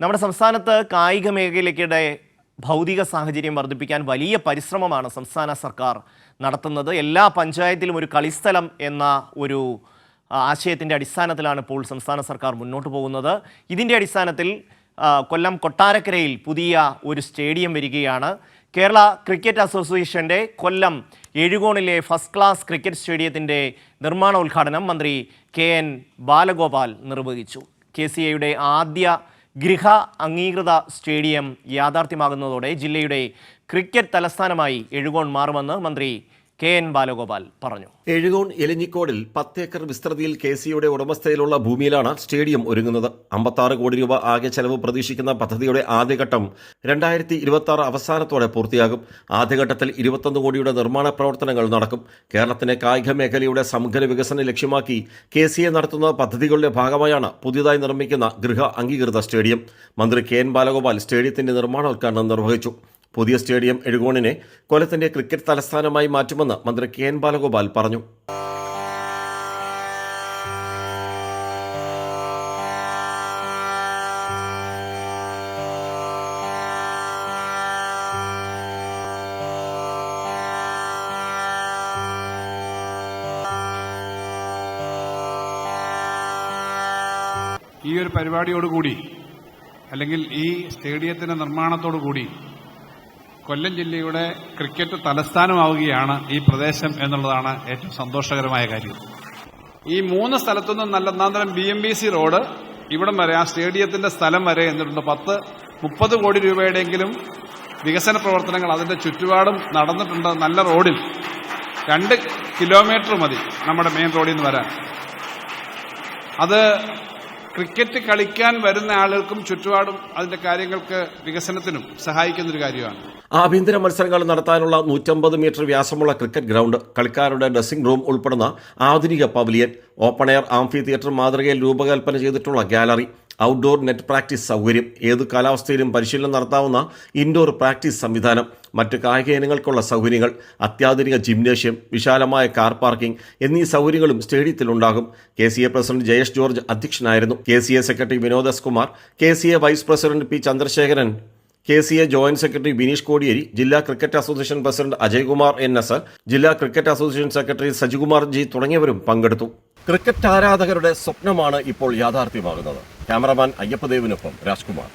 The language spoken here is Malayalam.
നമ്മുടെ സംസ്ഥാനത്ത് കായിക മേഖലയ്ക്കിടെ ഭൗതിക സാഹചര്യം വർദ്ധിപ്പിക്കാൻ വലിയ പരിശ്രമമാണ് സംസ്ഥാന സർക്കാർ നടത്തുന്നത്. എല്ലാ പഞ്ചായത്തിലും ഒരു കളിസ്ഥലം എന്ന ഒരു ആശയത്തിൻ്റെ അടിസ്ഥാനത്തിലാണ് ഇപ്പോൾ സംസ്ഥാന സർക്കാർ മുന്നോട്ട് പോകുന്നത്. ഇതിൻ്റെ അടിസ്ഥാനത്തിൽ കൊല്ലം കൊട്ടാരക്കരയിൽ പുതിയ ഒരു സ്റ്റേഡിയം വരികയാണ്. കേരള ക്രിക്കറ്റ് അസോസിയേഷൻ്റെ കൊല്ലം എഴുകോണിലെ ഫസ്റ്റ് ക്ലാസ് ക്രിക്കറ്റ് സ്റ്റേഡിയത്തിൻ്റെ നിർമ്മാണോദ്ഘാടനം മന്ത്രി KN ബാലഗോപാൽ നിർവഹിച്ചു. KCAയുടെ ആദ്യ ഗൃഹ അംഗീകൃത സ്റ്റേഡിയം യാഥാർത്ഥ്യമാകുന്നതോടെ ജില്ലയുടെ ക്രിക്കറ്റ് തലസ്ഥാനമായി എഴുകോൺ മാറുമെന്ന് മന്ത്രി KN ബാലഗോപാൽ പറഞ്ഞു. എഴുകോൺ എലിഞ്ഞിക്കോടിൽ 10 ഏക്കർ വിസ്തൃതിയിൽ KCAയുടെ ഉടമസ്ഥയിലുള്ള ഭൂമിയിലാണ് സ്റ്റേഡിയം ഒരുങ്ങുന്നത്. 56 കോടി രൂപ ആകെ ചെലവ് പ്രതീക്ഷിക്കുന്ന പദ്ധതിയുടെ ആദ്യഘട്ടം 2026 അവസാനത്തോടെ പൂർത്തിയാകും. ആദ്യഘട്ടത്തിൽ 21 കോടിയുടെ നിർമ്മാണ പ്രവർത്തനങ്ങൾ നടക്കും. കേരളത്തിന്റെ കായിക മേഖലയുടെ സമഗ്ര വികസനം ലക്ഷ്യമാക്കി KCA നടത്തുന്ന പദ്ധതികളുടെ ഭാഗമായാണ് പുതിയതായി നിർമ്മിക്കുന്ന ഗൃഹ അംഗീകൃത സ്റ്റേഡിയം. മന്ത്രി KN ബാലഗോപാൽ സ്റ്റേഡിയത്തിന്റെ നിർമ്മാണോദ്ഘാടനം നിർവഹിച്ചു. പുതിയ സ്റ്റേഡിയം എഴുകോണിനെ കൊല്ലത്തിന്റെ ക്രിക്കറ്റ് തലസ്ഥാനമായി മാറ്റുമെന്ന് മന്ത്രി KN ബാലഗോപാൽ പറഞ്ഞു. ഈ ഒരു പരിപാടിയോടുകൂടി അല്ലെങ്കിൽ ഈ സ്റ്റേഡിയത്തിന്റെ നിർമ്മാണത്തോടുകൂടി കൊല്ലം ജില്ലയുടെ ക്രിക്കറ്റ് തലസ്ഥാനമാവുകയാണ് ഈ പ്രദേശം എന്നുള്ളതാണ് ഏറ്റവും സന്തോഷകരമായ കാര്യം. ഈ 3 സ്ഥലത്തുനിന്നും നല്ല ഒന്നാന്തരം BMBC റോഡ് ഇവിടം വരെ, ആ സ്റ്റേഡിയത്തിന്റെ സ്ഥലം വരെ എന്നിട്ടുണ്ട്. 30 കോടി രൂപയുടെയെങ്കിലും വികസന പ്രവർത്തനങ്ങൾ അതിന്റെ ചുറ്റുപാടും നടന്നിട്ടുണ്ട്. നല്ല റോഡിൽ 2 കിലോമീറ്റർ മതി നമ്മുടെ മെയിൻ റോഡിൽ നിന്ന് വരാൻ. അത് ക്രിക്കറ്റ് കളിക്കാൻ വരുന്ന ആളുകൾക്കും ചുറ്റുപാടും അതിന്റെ കാര്യങ്ങൾക്ക് വികസനത്തിനും സഹായിക്കുന്നൊരു കാര്യമാണ്. ആഭ്യന്തര മത്സരങ്ങൾ നടത്താനുള്ള 150 മീറ്റർ വ്യാസമുള്ള ക്രിക്കറ്റ് ഗ്രൗണ്ട്, കളിക്കാരുടെ ഡ്രസ്സിംഗ് റൂം ഉൾപ്പെടുന്ന ആധുനിക pavilion, open air amphi theatre മാതൃകയിൽ രൂപകൽപ്പന ചെയ്തിട്ടുള്ള ഗാലറി, ഔട്ട്ഡോർ നെറ്റ് പ്രാക്ടീസ് സൗകര്യം, ഏത് കാലാവസ്ഥയിലും പരിശീലനം നടത്താവുന്ന ഇൻഡോർ പ്രാക്ടീസ് സംവിധാനം, മറ്റ് കായിക ഇനങ്ങൾക്കുള്ള സൗകര്യങ്ങൾ, അത്യാധുനിക ജിംനേഷ്യം, വിശാലമായ കാർ പാർക്കിംഗ് എന്നീ സൗകര്യങ്ങളും സ്റ്റേഡിയത്തിലുണ്ടാകും. KCA പ്രസിഡന്റ് ജയേഷ് ജോർജ് അധ്യക്ഷനായിരുന്നു. KCA secretary Vinod S. Kumar, KCA vice president P. Chandrasekharan, KCA joint secretary Bineesh Kodiyeri, ജില്ലാ cricket association president Ajaykumar NS, ജില്ലാ cricket association secretary Sajikumar G തുടങ്ങിയവരും പങ്കെടുത്തു. ക്രിക്കറ്റ് ആരാധകരുടെ സ്വപ്നമാണ് ഇപ്പോൾ യാഥാർത്ഥ്യമാകുന്നത്. ക്യാമറമാൻ അയ്യപ്പദേവിനൊപ്പം രാജ്കുമാർ.